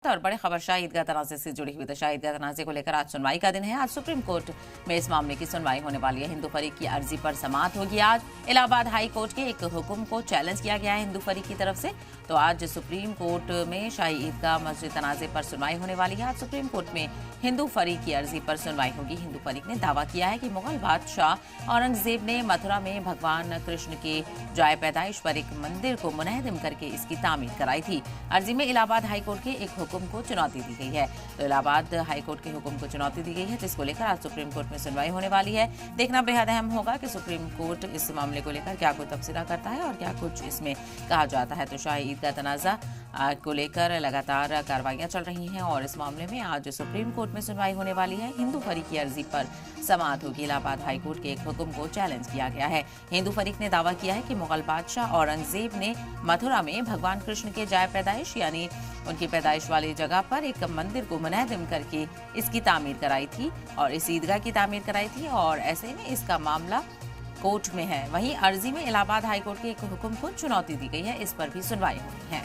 और बड़े खबर शाही ईदगाह तनाज़े से जुड़ी हुई। तो शाही ईदगाह तनाज़े को लेकर आज सुनवाई का दिन है। आज सुप्रीम कोर्ट में इस मामले की सुनवाई होने वाली है। हिंदू फरीक की अर्जी पर समाअत होगी। आज इलाहाबाद हाई कोर्ट के एक हुक्म को चैलेंज किया गया है हिंदू फरीक की तरफ से। तो आज सुप्रीम कोर्ट में शाही ईदगाह मस्जिद तनाज़े पर सुनवाई होने वाली है। आज सुप्रीम कोर्ट में हिंदू फरीक की अर्जी पर सुनवाई होगी। हिंदू फरीक ने दावा किया है कि मुगल बादशाह औरंगजेब ने मथुरा में भगवान कृष्ण के जाए पैदाइश पर एक मंदिर को मुनहदम करके इसकी तामीर कराई थी। अर्जी में इलाहाबाद हाई कोर्ट के एक हुक्म को चुनौती दी गई है। तो इलाहाबाद हाई कोर्ट के हुक्म को चुनौती दी गई है, जिसको लेकर आज सुप्रीम कोर्ट में सुनवाई होने वाली है। देखना बेहद अहम होगा कि सुप्रीम कोर्ट इस मामले को लेकर क्या कुछ तबसरा करता है और क्या कुछ इसमें कहा जाता है। तो शाही ईदगाह तनाज़ा को लेकर लगातार कार्रवाइयां चल रही हैं और इस मामले में आज सुप्रीम कोर्ट में सुनवाई होने वाली है। हिंदू फरीक की अर्जी पर समाअत होगी। इलाहाबाद हाई कोर्ट के एक हुक्म को चैलेंज किया गया है। हिंदू फरीक ने दावा किया है कि मुगल बादशाह औरंगजेब ने मथुरा में भगवान कृष्ण के जाए पैदाइश यानी उनकी पैदाइश वाली जगह पर एक मंदिर को मुनहदम करके इसकी तामीर कराई थी और इस ईदगाह की तामीर कराई थी और ऐसे में इसका मामला कोर्ट में है। वहीं अर्जी में इलाहाबाद हाई कोर्ट के एक हुक्म को चुनौती दी गई है। इस पर भी सुनवाई होनी है।